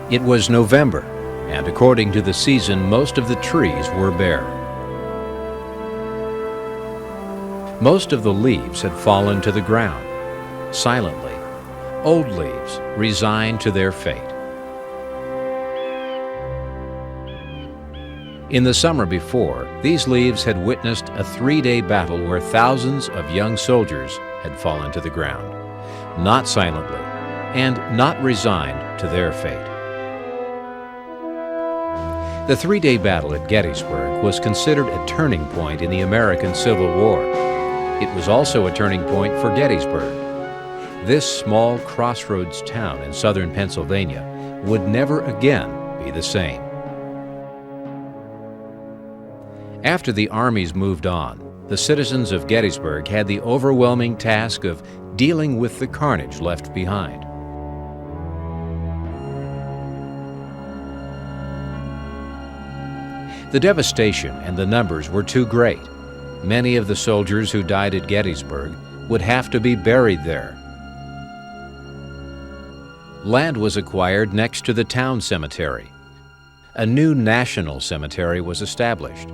It was November, and according to the season, most of the trees were bare. Most of the leaves had fallen to the ground. Silently, old leaves resigned to their fate. In the summer before, these leaves had witnessed a 3-day battle where thousands of young soldiers had fallen to the ground, not silently and not resigned to their fate. The 3-day battle at Gettysburg was considered a turning point in the American Civil War. It was also a turning point for Gettysburg. This small crossroads town in southern Pennsylvania would never again be the same. After the armies moved on, the citizens of Gettysburg had the overwhelming task of dealing with the carnage left behind. The devastation and the numbers were too great. Many of the soldiers who died at Gettysburg would have to be buried there. Land was acquired next to the town cemetery. A new national cemetery was established,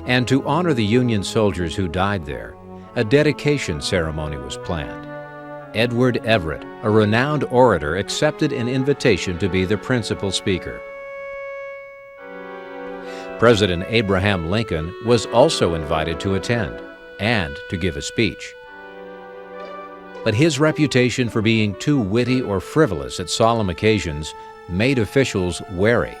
and to honor the Union soldiers who died there, a dedication ceremony was planned. Edward Everett, a renowned orator, accepted an invitation to be the principal speaker. President Abraham Lincoln was also invited to attend and to give a speech. But his reputation for being too witty or frivolous at solemn occasions made officials wary.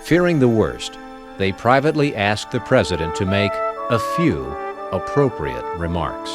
Fearing the worst, they privately asked the president to make a few appropriate remarks.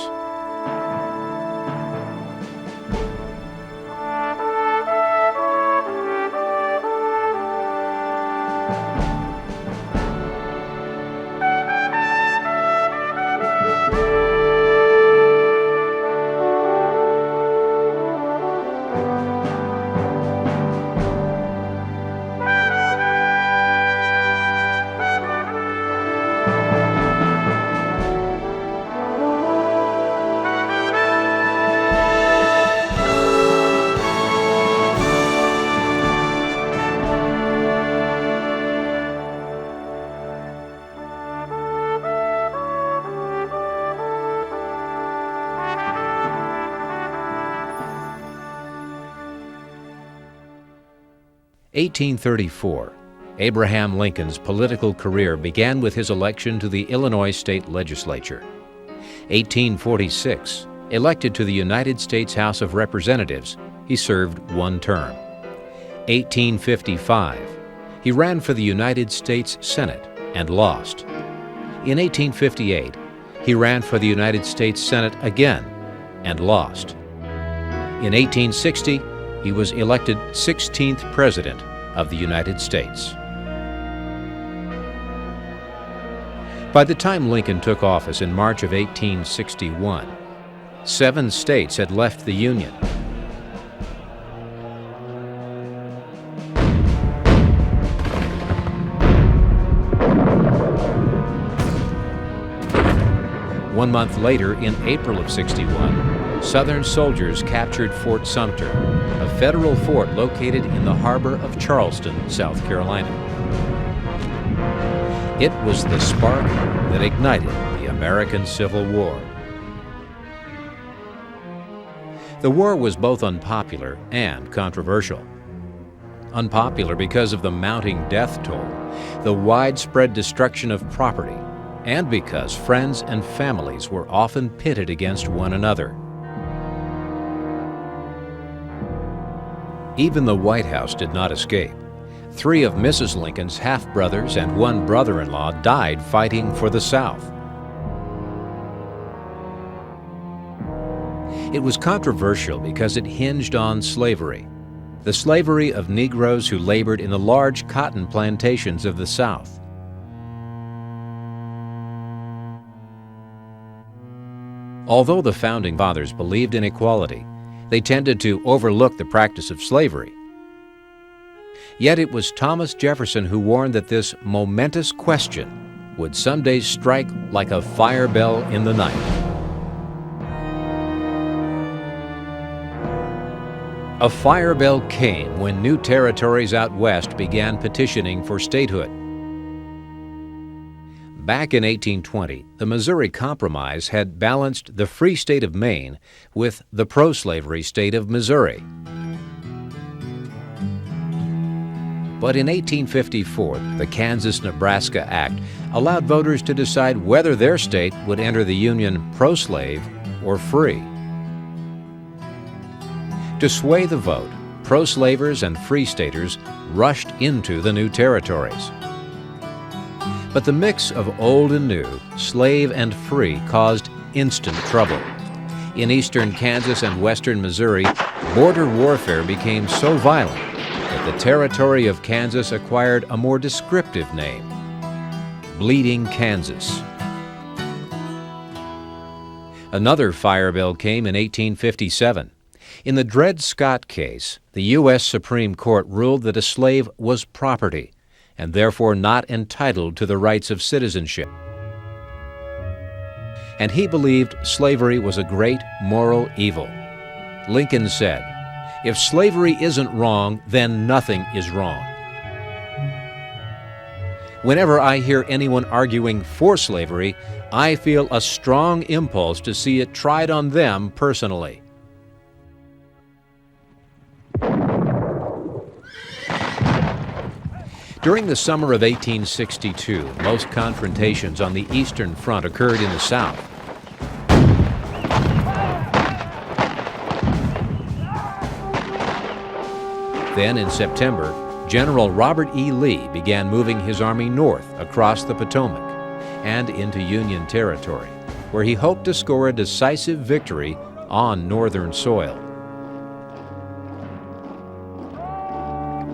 (1834), Abraham Lincoln's political career began with his election to the Illinois State Legislature. 1846, elected to the United States House of Representatives, he served one term. 1855, he ran for the United States Senate and lost. In 1858, he ran for the United States Senate again and lost. In 1860, he was elected 16th President of the United States. By the time Lincoln took office in March of 1861, 7 states had left the Union. One month later, in April of '61, Southern soldiers captured Fort Sumter, a federal fort located in the harbor of Charleston, South Carolina. It was the spark that ignited the American Civil War. The war was both unpopular and controversial. Unpopular because of the mounting death toll, the widespread destruction of property, and because friends and families were often pitted against one another. Even the White House did not escape. 3 of Mrs. Lincoln's half-brothers and 1 brother-in-law died fighting for the South. It was controversial because it hinged on slavery, the slavery of Negroes who labored in the large cotton plantations of the South. Although the Founding Fathers believed in equality, they tended to overlook the practice of slavery. Yet it was Thomas Jefferson who warned that this momentous question would someday strike like a fire bell in the night. A fire bell came when new territories out west began petitioning for statehood. Back in 1820, the Missouri Compromise had balanced the free state of Maine with the pro-slavery state of Missouri. But in 1854, the Kansas-Nebraska Act allowed voters to decide whether their state would enter the Union pro-slave or free. To sway the vote, pro-slavers and free-staters rushed into the new territories. But the mix of old and new, slave and free, caused instant trouble. In eastern Kansas and western Missouri, border warfare became so violent that the territory of Kansas acquired a more descriptive name: Bleeding Kansas. Another fire bell came in 1857. In the Dred Scott case, the U.S. Supreme Court ruled that a slave was property and therefore not entitled to the rights of citizenship. And he believed slavery was a great moral evil. Lincoln said, "If slavery isn't wrong, then nothing is wrong." Whenever I hear anyone arguing for slavery, I feel a strong impulse to see it tried on them personally. During the summer of 1862, most confrontations on the Eastern Front occurred in the South. Then in September, General Robert E. Lee began moving his army north across the Potomac and into Union territory, where he hoped to score a decisive victory on northern soil.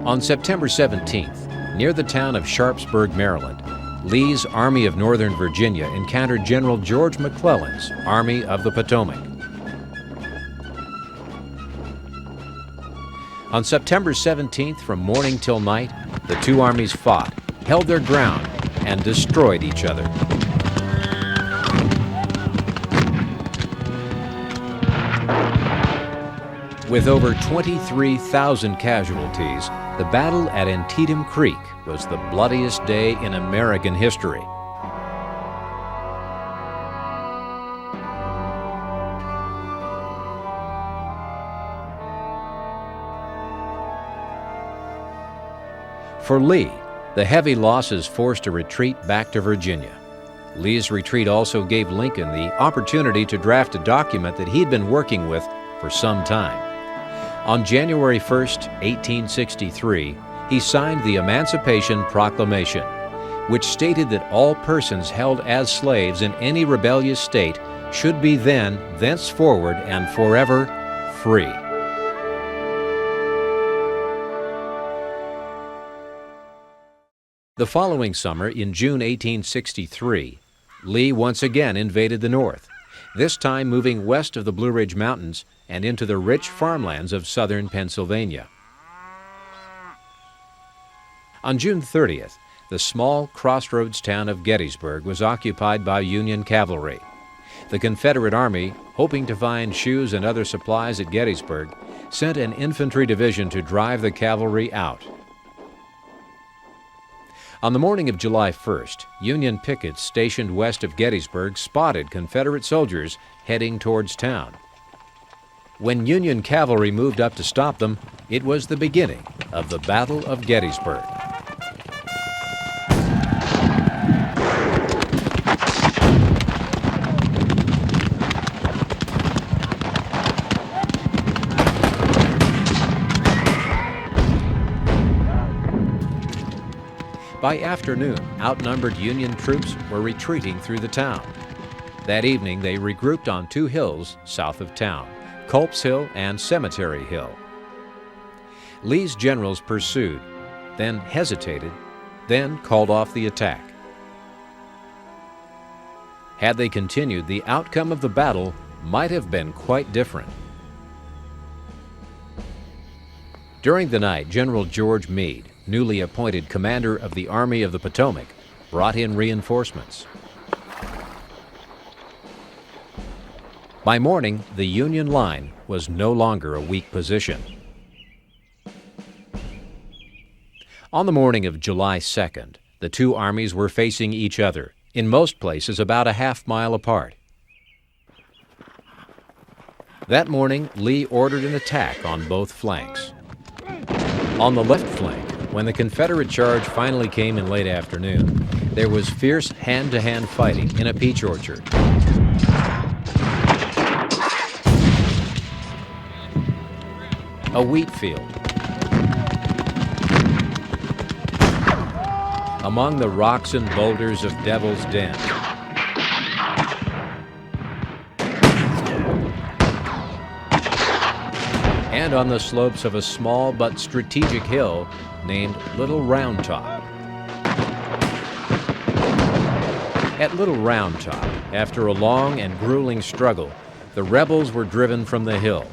On September 17th, near the town of Sharpsburg, Maryland, Lee's Army of Northern Virginia encountered General George McClellan's Army of the Potomac. On September 17th, from morning till night, the two armies fought, held their ground, and destroyed each other. With over 23,000 casualties, the battle at Antietam Creek was the bloodiest day in American history. For Lee, the heavy losses forced a retreat back to Virginia. Lee's retreat also gave Lincoln the opportunity to draft a document that he'd been working with for some time. On January 1, 1863, he signed the Emancipation Proclamation, which stated that all persons held as slaves in any rebellious state should be then, thenceforward, and forever free. The following summer, in June 1863, Lee once again invaded the North, this time moving west of the Blue Ridge Mountains and into the rich farmlands of southern Pennsylvania. On June 30th, the small crossroads town of Gettysburg was occupied by Union cavalry. The Confederate Army, hoping to find shoes and other supplies at Gettysburg, sent an infantry division to drive the cavalry out. On the morning of July 1st, Union pickets stationed west of Gettysburg spotted Confederate soldiers heading towards town. When Union cavalry moved up to stop them, it was the beginning of the Battle of Gettysburg. By afternoon, outnumbered Union troops were retreating through the town. That evening, they regrouped on two hills south of town, Culp's Hill and Cemetery Hill. Lee's generals pursued, then hesitated, then called off the attack. Had they continued, the outcome of the battle might have been quite different. During the night, General George Meade, newly appointed commander of the Army of the Potomac, brought in reinforcements. By morning, the Union line was no longer a weak position. On the morning of July 2nd, the two armies were facing each other, in most places about a half-mile apart. That morning, Lee ordered an attack on both flanks. On the left flank, when the Confederate charge finally came in late afternoon, there was fierce hand-to-hand fighting in a peach orchard. A wheat field. Among the rocks and boulders of Devil's Den. And on the slopes of a small but strategic hill named Little Round Top. At Little Round Top, after a long and grueling struggle, the rebels were driven from the hill.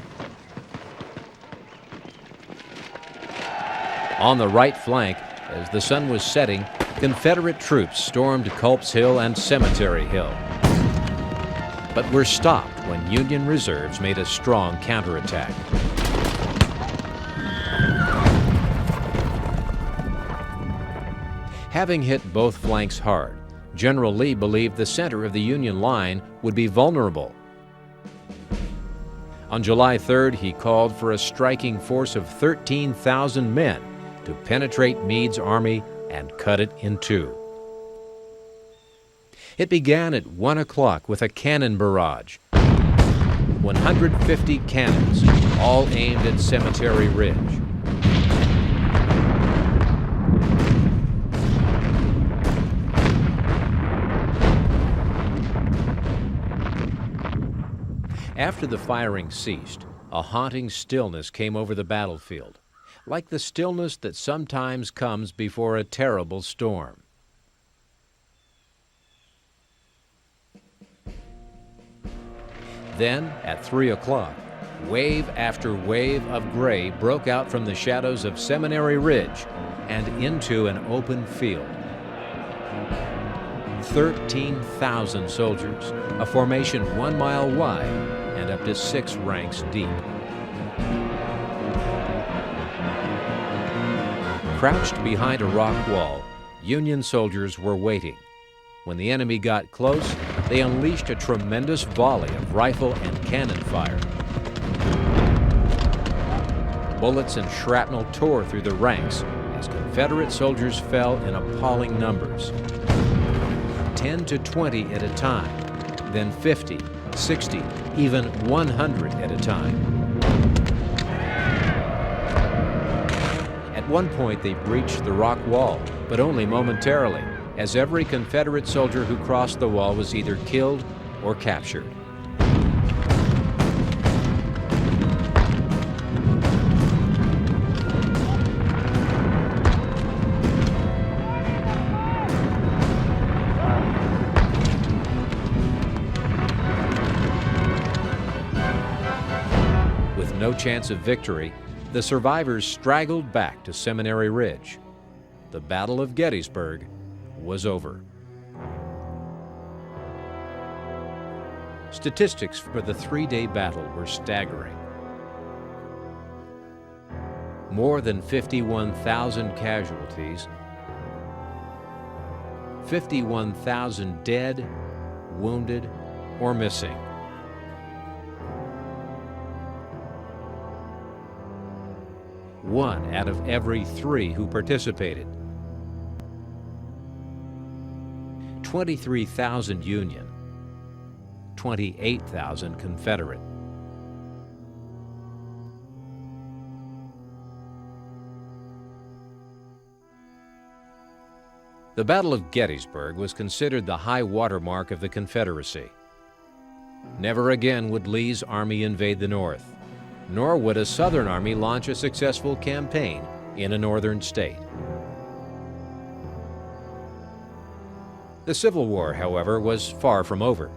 On the right flank, as the sun was setting, Confederate troops stormed Culp's Hill and Cemetery Hill, but were stopped when Union reserves made a strong counterattack. Having hit both flanks hard, General Lee believed the center of the Union line would be vulnerable. On July 3rd, he called for a striking force of 13,000 men to penetrate Meade's army and cut it in two. It began at 1 o'clock with a cannon barrage. 150 cannons, all aimed at Cemetery Ridge. After the firing ceased, a haunting stillness came over the battlefield, like the stillness that sometimes comes before a terrible storm. Then, at 3 o'clock, wave after wave of gray broke out from the shadows of Seminary Ridge and into an open field. 13,000 soldiers, a formation 1 mile wide and up to 6 ranks deep. Crouched behind a rock wall, Union soldiers were waiting. When the enemy got close, they unleashed a tremendous volley of rifle and cannon fire. Bullets and shrapnel tore through the ranks as Confederate soldiers fell in appalling numbers. 10 to 20 at a time, then 50, 60, even 100 at a time. At one point they breached the rock wall, but only momentarily, as every Confederate soldier who crossed the wall was either killed or captured. With no chance of victory, the survivors straggled back to Seminary Ridge. The Battle of Gettysburg was over. Statistics for the 3-day battle were staggering. More than 51,000 casualties, 51,000 dead, wounded, or missing. One out of every 3 who participated. 23,000 Union, 28,000 Confederate. The Battle of Gettysburg was considered the high water mark of the Confederacy. Never again would Lee's army invade the North, nor would a Southern army launch a successful campaign in a northern state. The Civil War, however, was far from over.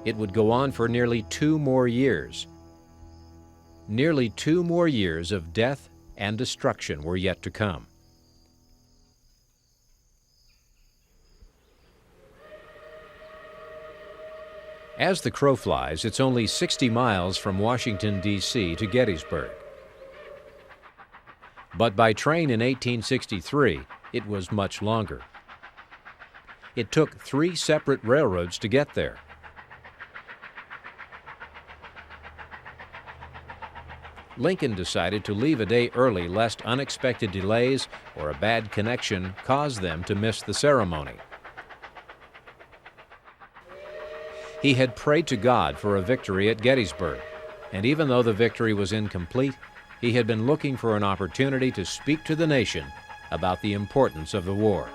It would go on for nearly 2 more years. Nearly 2 more years of death and destruction were yet to come. As the crow flies, it's only 60 miles from Washington, D.C. to Gettysburg. but by train in 1863, it was much longer. It took 3 separate railroads to get there. Lincoln decided to leave a day early lest unexpected delays or a bad connection cause them to miss the ceremony. He had prayed to God for a victory at Gettysburg, and even though the victory was incomplete, he had been looking for an opportunity to speak to the nation about the importance of the war.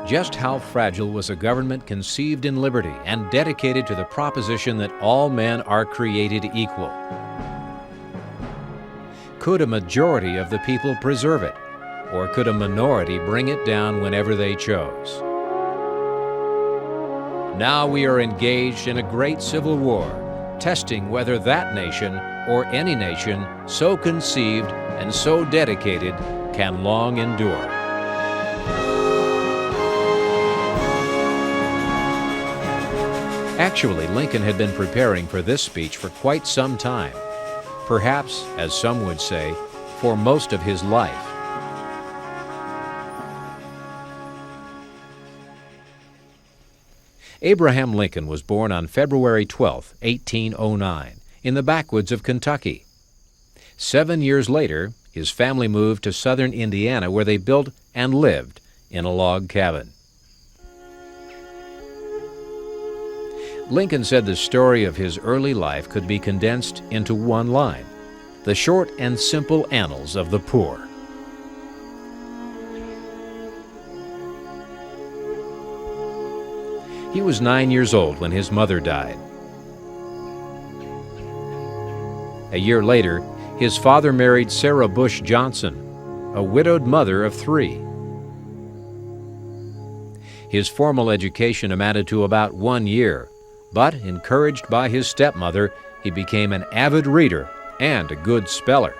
Just how fragile was a government conceived in liberty and dedicated to the proposition that all men are created equal? Could a majority of the people preserve it, or could a minority bring it down whenever they chose? Now we are engaged in a great civil war, testing whether that nation or any nation so conceived and so dedicated can long endure. Actually, Lincoln had been preparing for this speech for quite some time, perhaps, as some would say, for most of his life. Abraham Lincoln was born on February 12, 1809, in the backwoods of Kentucky. 7 years later, his family moved to southern Indiana, where they built and lived in a log cabin. Lincoln said the story of his early life could be condensed into one line: the short and simple annals of the poor. He was 9 years old when his mother died. A year later, his father married Sarah Bush Johnson, a widowed mother of 3. His formal education amounted to about 1 year, but encouraged by his stepmother, he became an avid reader and a good speller.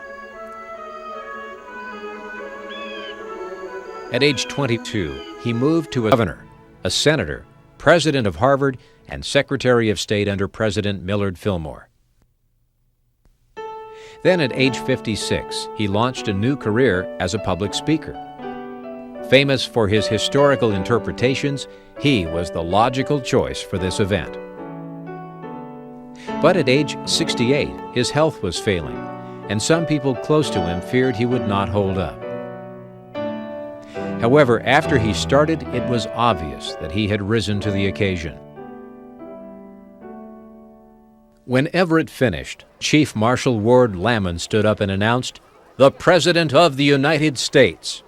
At age 22, he moved to a governor, a senator, president of Harvard, and Secretary of State under President Millard Fillmore. Then at age 56, he launched a new career as a public speaker. Famous for his historical interpretations, he was the logical choice for this event. But at age 68, his health was failing, and some people close to him feared he would not hold up. However, after he started, it was obvious that he had risen to the occasion. When Everett finished, Chief Marshal Ward Lamon stood up and announced, "The President of the United States."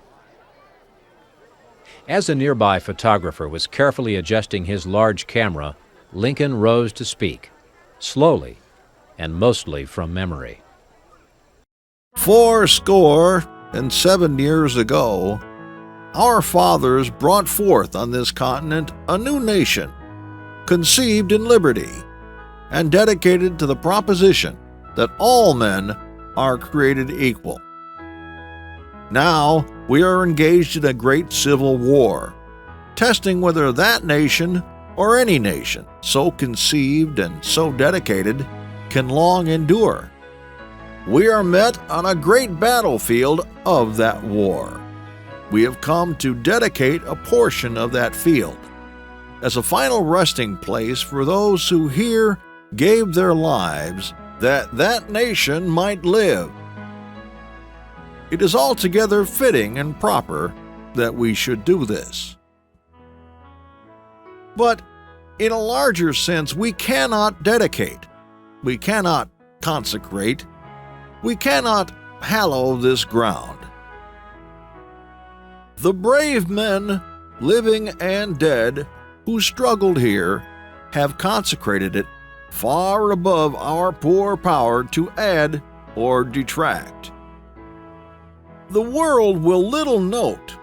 As a nearby photographer was carefully adjusting his large camera, Lincoln rose to speak, slowly and mostly from memory. 77 years ago, our fathers brought forth on this continent a new nation, conceived in liberty, and dedicated to the proposition that all men are created equal. Now we are engaged in a great civil war, testing whether that nation or any nation so conceived and so dedicated can long endure. We are met on a great battlefield of that war. We have come to dedicate a portion of that field as a final resting place for those who here gave their lives that that nation might live. It is altogether fitting and proper that we should do this. But in a larger sense, we cannot dedicate, we cannot consecrate, we cannot hallow this ground. The brave men, living and dead, who struggled here, have consecrated it far above our poor power to add or detract. The world will little note,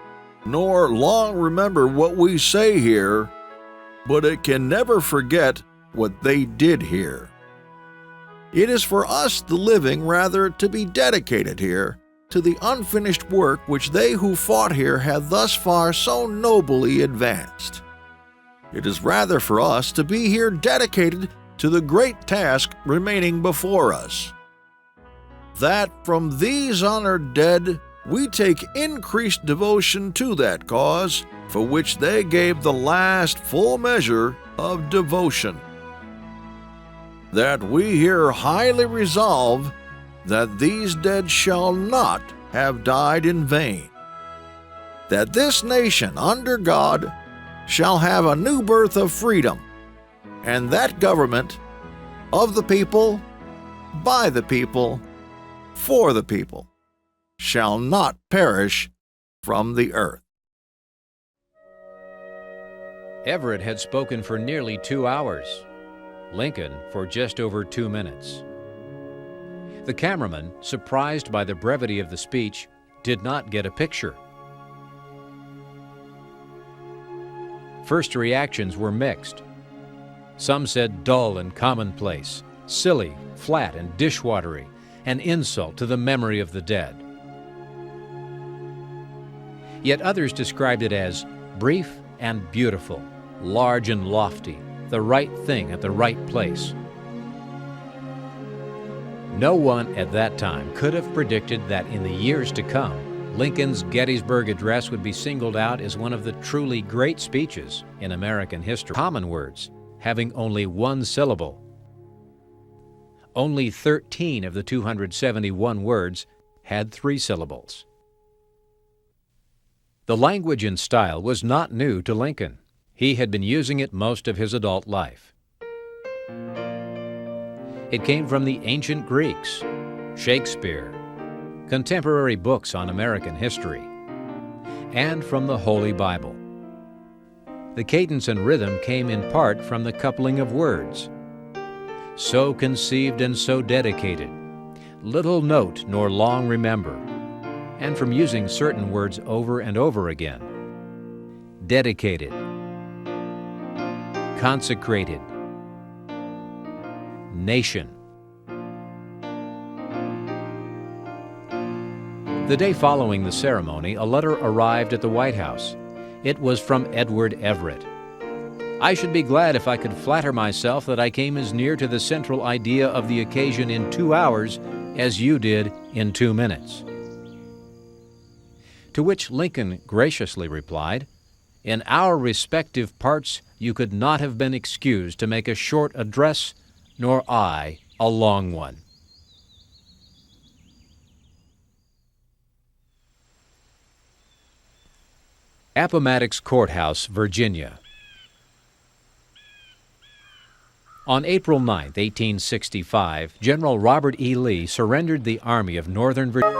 nor long remember what we say here, but it can never forget what they did here. It is for us, the living, rather to be dedicated here to the unfinished work which they who fought here have thus far so nobly advanced. It is rather for us to be here dedicated to the great task remaining before us. That from these honored dead we take increased devotion to that cause for which they gave the last full measure of devotion. That we here highly resolve that these dead shall not have died in vain. That this nation under God shall have a new birth of freedom, and that government of the people, by the people, for the people, shall not perish from the earth. Everett had spoken for nearly 2 hours, Lincoln for just over 2 minutes. The cameraman, surprised by the brevity of the speech, did not get a picture. First reactions were mixed. Some said dull and commonplace, silly, flat, and dishwatery, an insult to the memory of the dead. Yet others described it as brief and beautiful, large and lofty, the right thing at the right place. No one at that time could have predicted that in the years to come, Lincoln's Gettysburg Address would be singled out as one of the truly great speeches in American history. Common words, having only one syllable. Only 13 of the 271 words had 3 syllables. The language and style was not new to Lincoln. He had been using it most of his adult life. It came from the ancient Greeks, Shakespeare, contemporary books on American history, and from the Holy Bible. The cadence and rhythm came in part from the coupling of words. So conceived and so dedicated, little note nor long remember, and from using certain words over and over again. Dedicated, consecrated, nation. The day following the ceremony, a letter arrived at the White House. It was from Edward Everett. I should be glad if I could flatter myself that I came as near to the central idea of the occasion in 2 hours as you did in 2 minutes. To which Lincoln graciously replied, "In our respective parts you could not have been excused to make a short address, nor I a long one." Appomattox Courthouse, Virginia. On April 9, 1865, General Robert E. Lee surrendered the Army of Northern Virginia.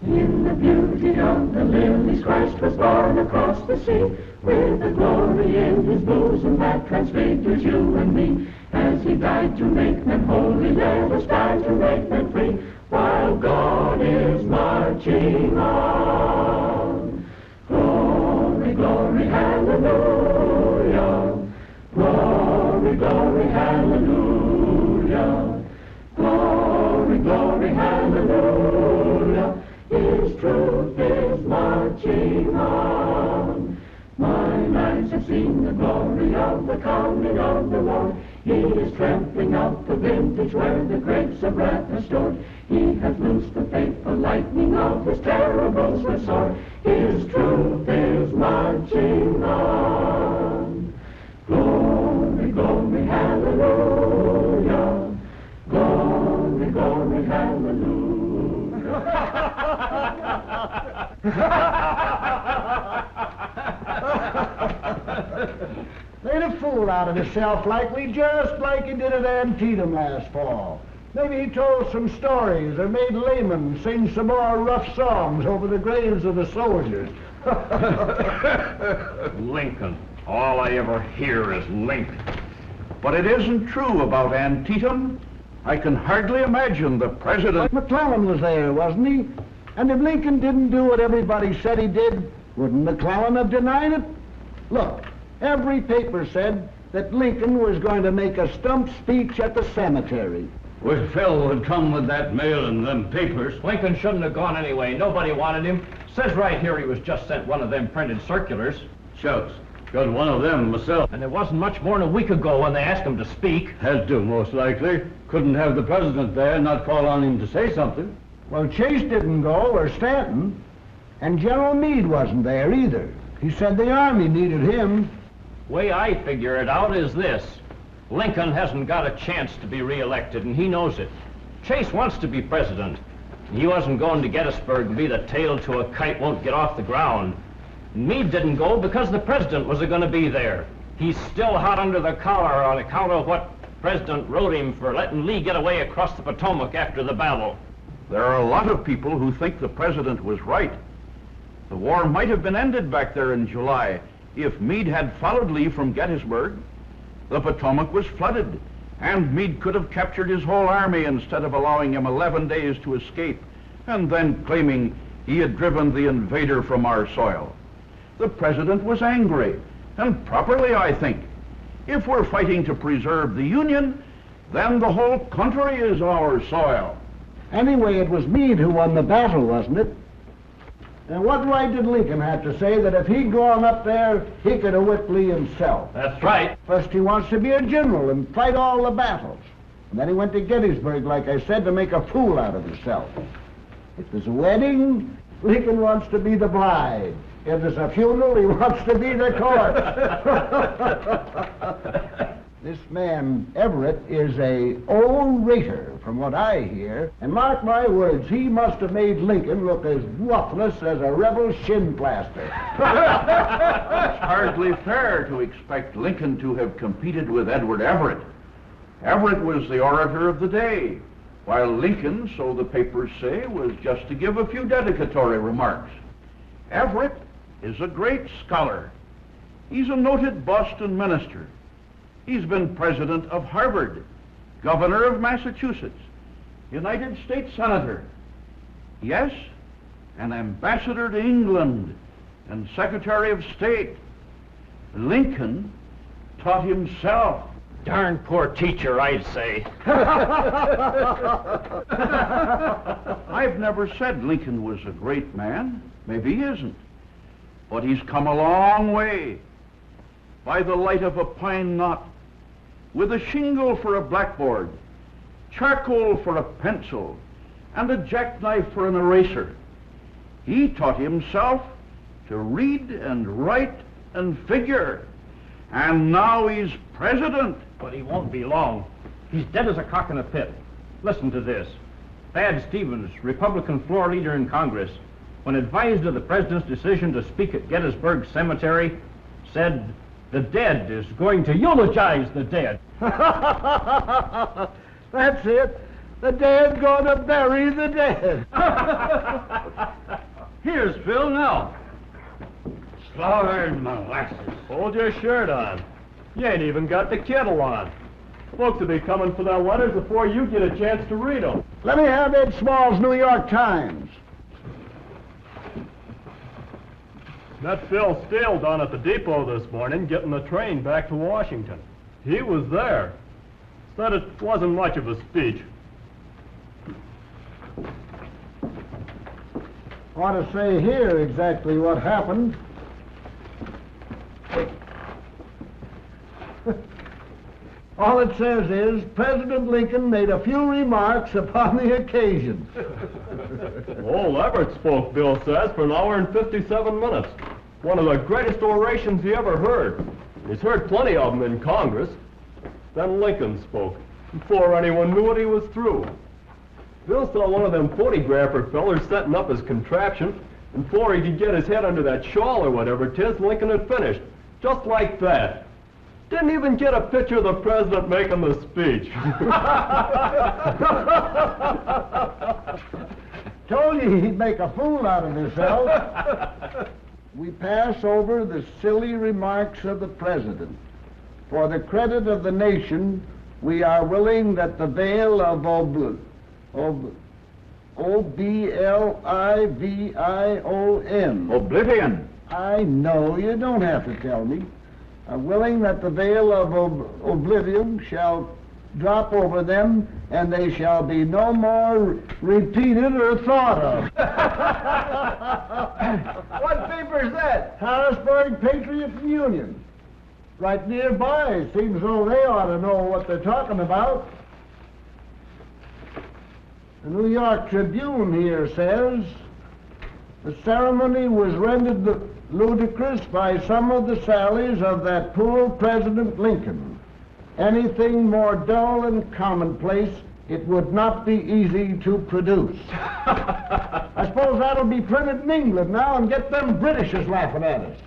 In the beauty of the lilies, Christ was born across the sea, with a glory in his bosom that transfigures you and me. As he died to make men holy, let us die to make men free, while God is marching on. Glory, glory, hallelujah. Glory, glory, hallelujah. Glory, glory, hallelujah. His truth is marching on. Mine eyes have seen the glory of the coming of the Lord. He is trampling out the vintage where the grapes of wrath are stored. He hath loosed the fateful lightning of his terrible swift sword. His truth is marching on. Glory, glory, hallelujah. Glory, glory, hallelujah. Made a fool out of himself likely, just like he did at Antietam last fall. Maybe he told some stories or made laymen sing some more rough songs over the graves of the soldiers. Lincoln. All I ever hear is Lincoln. But it isn't true about Antietam. I can hardly imagine the president... McClellan was there, wasn't he? And if Lincoln didn't do what everybody said he did, wouldn't McClellan have denied it? Look, every paper said that Lincoln was going to make a stump speech at the cemetery. Well, Phil would come with that mail and them papers. Lincoln shouldn't have gone anyway. Nobody wanted him. Says right here he was just sent one of them printed circulars. Shucks. Got one of them myself. And it wasn't much more than a week ago when they asked him to speak. Had to, most likely. Couldn't have the president there and not call on him to say something. Well, Chase didn't go, or Stanton. And General Meade wasn't there either. He said the Army needed him. Way I figure it out is this. Lincoln hasn't got a chance to be re-elected, and he knows it. Chase wants to be president. He wasn't going to Gettysburg and be the tail to a kite won't get off the ground. Meade didn't go because the president was going to be there. He's still hot under the collar on account of what President wrote him for letting Lee get away across the Potomac after the battle. There are a lot of people who think the president was right. The war might have been ended back there in July if Meade had followed Lee from Gettysburg. The Potomac was flooded, and Meade could have captured his whole army instead of allowing him 11 days to escape, and then claiming he had driven the invader from our soil. The president was angry, and properly, I think. If we're fighting to preserve the Union, then the whole country is our soil. Anyway, it was Meade who won the battle, wasn't it? And what right did Lincoln have to say that if he'd gone up there, he could have whipped Lee himself? That's right. First he wants to be a general and fight all the battles. And then he went to Gettysburg, like I said, to make a fool out of himself. If there's a wedding, Lincoln wants to be the bride. If there's a funeral, he wants to be the corpse. This man, Everett, is a orator, from what I hear. And mark my words, he must have made Lincoln look as roughless as a rebel shin plaster. It's hardly fair to expect Lincoln to have competed with Edward Everett. Everett was the orator of the day, while Lincoln, so the papers say, was just to give a few dedicatory remarks. Everett is a great scholar. He's a noted Boston minister. He's been president of Harvard, governor of Massachusetts, United States senator. Yes, an ambassador to England and secretary of state. Lincoln taught himself. Darn poor teacher, I'd say. I've never said Lincoln was a great man. Maybe he isn't. But he's come a long way. By the light of a pine knot, with a shingle for a blackboard, charcoal for a pencil, and a jackknife for an eraser. He taught himself to read and write and figure. And now he's president. But he won't be long. He's dead as a cock in a pit. Listen to this. Thad Stevens, Republican floor leader in Congress, when advised of the president's decision to speak at Gettysburg Cemetery, said, "The dead is going to eulogize the dead." That's it. The dead gonna bury the dead. Here's Phil now. Slaughtered molasses. Hold your shirt on. You ain't even got the kettle on. Folks will be coming for their letters before you get a chance to read them. Let me have Ed Small's New York Times. Met Phil Steele down at the depot this morning getting the train back to Washington. He was there. Said it wasn't much of a speech. Want to say here exactly what happened. All it says is President Lincoln made a few remarks upon the occasion. Old Everett spoke, Bill says, for an hour and 57 minutes. One of the greatest orations he ever heard. He's heard plenty of them in Congress. Then Lincoln spoke, before anyone knew what he was through. Bill saw one of them photographer fellers setting up his contraption, and before he could get his head under that shawl or whatever 'tis, Lincoln had finished. Just like that. Didn't even get a picture of the president making the speech. Told you he'd make a fool out of himself. We pass over the silly remarks of the president. For the credit of the nation, we are willing that the veil of O-B-L-I-V-I-O-N. Oblivion. I know, you don't have to tell me. I'm willing that the veil of oblivion shall drop over them, and they shall be no more repeated or thought of. What paper is that? Harrisburg Patriot Union. Right nearby. Seems as though they ought to know what they're talking about. The New York Tribune here says, the ceremony was rendered ludicrous by some of the sallies of that poor President Lincoln. Anything more dull and commonplace, it would not be easy to produce. I suppose that'll be printed in England now and get them Britishers laughing at us.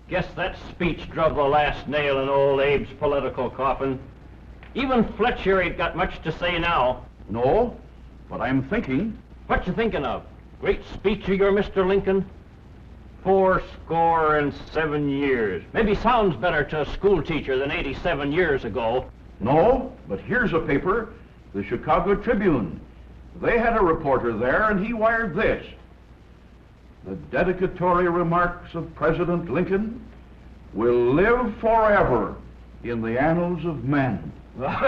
Guess that speech drove the last nail in old Abe's political coffin. Even Fletcher ain't got much to say now. No, but I'm thinking. What you thinking of? Great speech of your Mr. Lincoln? 87 years. Maybe sounds better to a school teacher than 87 years ago. No, but here's a paper, the Chicago Tribune. They had a reporter there, and he wired this. The dedicatory remarks of President Lincoln will live forever in the annals of men. Let's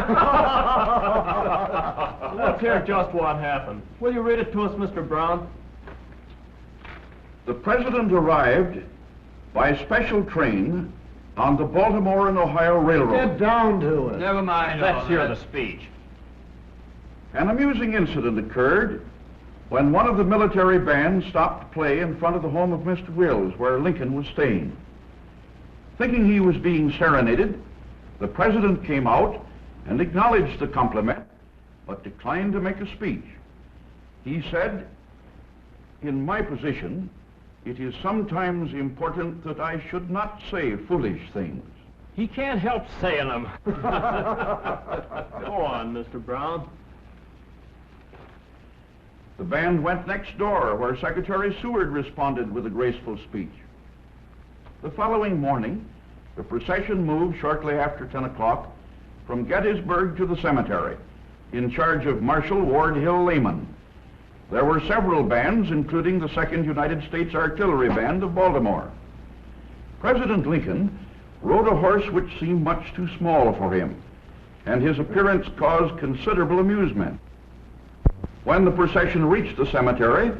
hear just what happened. Will you read it to us, Mr. Brown? The president arrived by special train on the Baltimore and Ohio Railroad. Get down to it. Never mind. Let's hear the speech. An amusing incident occurred when one of the military bands stopped to play in front of the home of Mr. Wills, where Lincoln was staying. Thinking he was being serenaded, the president came out and acknowledged the compliment, but declined to make a speech. He said, "In my position, it is sometimes important that I should not say foolish things." He can't help saying them. Go on, Mr. Brown. The band went next door, where Secretary Seward responded with a graceful speech. The following morning, the procession moved shortly after 10 o'clock from Gettysburg to the cemetery, in charge of Marshal Ward Hill Lehman. There were several bands, including the 2nd United States Artillery Band of Baltimore. President Lincoln rode a horse which seemed much too small for him, and his appearance caused considerable amusement. When the procession reached the cemetery,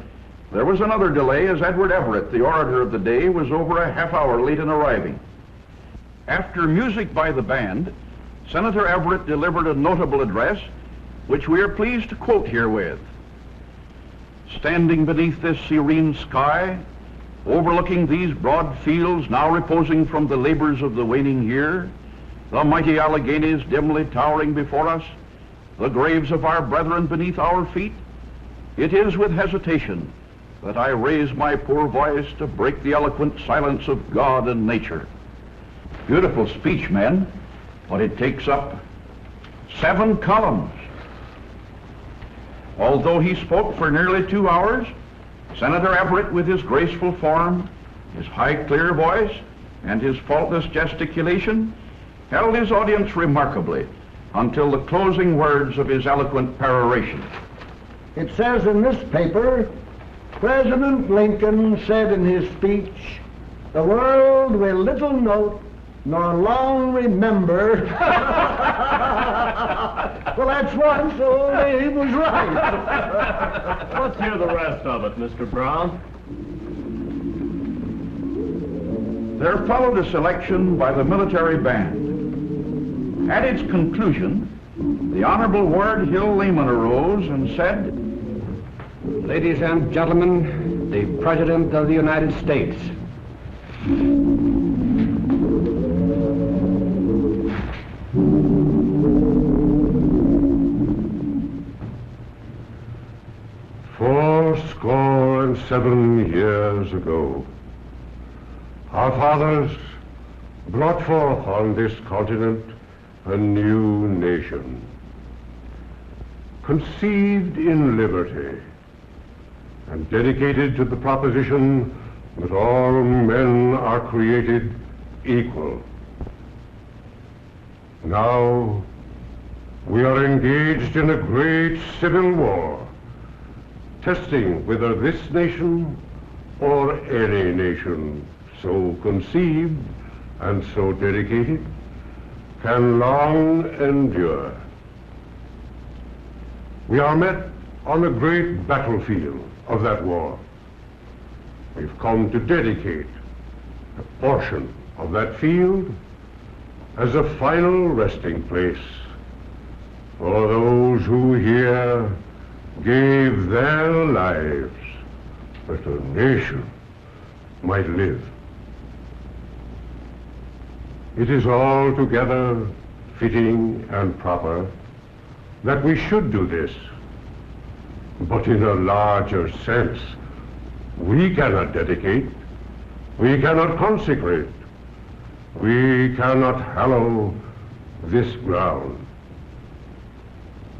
there was another delay, as Edward Everett, the orator of the day, was over a half hour late in arriving. After music by the band, Senator Everett delivered a notable address, which we are pleased to quote herewith. Standing beneath this serene sky, overlooking these broad fields now reposing from the labors of the waning year, the mighty Alleghanies dimly towering before us, the graves of our brethren beneath our feet, it is with hesitation that I raise my poor voice to break the eloquent silence of God and nature. Beautiful speech, men, but it takes up 7 columns. Although he spoke for nearly 2 hours, Senator Everett, with his graceful form, his high, clear voice, and his faultless gesticulation, held his audience remarkably until the closing words of his eloquent peroration. It says in this paper, President Lincoln said in his speech, "The world will little note nor long remember." Well, that's one, so he was right. Let's hear the rest of it, Mr. Brown. There followed a selection by the military band. At its conclusion, the Honorable Ward Hill Lehman arose and said, Ladies and gentlemen, the President of the United States. Fourscore-and-7 years ago, our fathers brought forth on this continent a new nation, conceived in liberty and dedicated to the proposition that all men are created equal. Now we are engaged in a great civil war, testing whether this nation or any nation so conceived and so dedicated can long endure. We are met on a great battlefield of that war. We've come to dedicate a portion of that field as a final resting place for those who here gave their lives that a nation might live. It is altogether fitting and proper that we should do this, but in a larger sense. We cannot dedicate, we cannot consecrate, we cannot hallow this ground.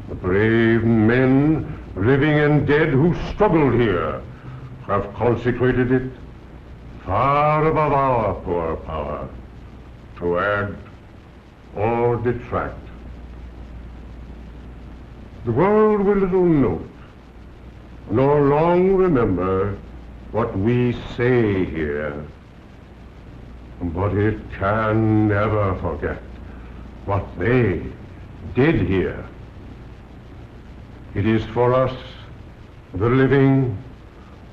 The brave men, living and dead, who struggled here, have consecrated it far above our poor power to add or detract. The world will little note, nor long remember what we say here, but it can never forget what they did here. It is for us, the living,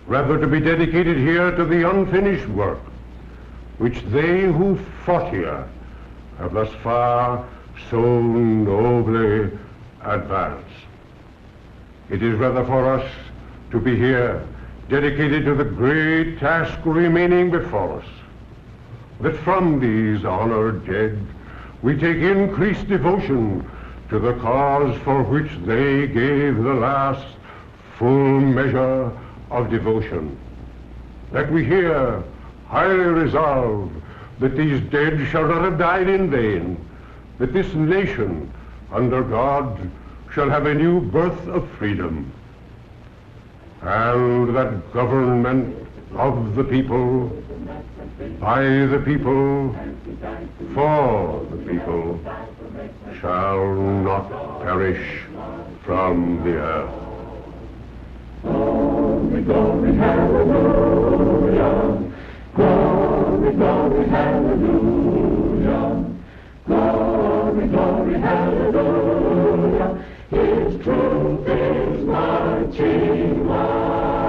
rather to be dedicated here to the unfinished work which they who fought here have thus far so nobly advanced. It is rather for us to be here dedicated to the great task remaining before us, that from these honored dead we take increased devotion to the cause for which they gave the last full measure of devotion, that we here highly resolve that these dead shall not have died in vain, that this nation under God shall have a new birth of freedom, and that government of the people, by the people, for the people, shall not perish from the earth. Glory, glory, hallelujah. Glory, glory, hallelujah. Glory, glory, hallelujah. His truth is marching on.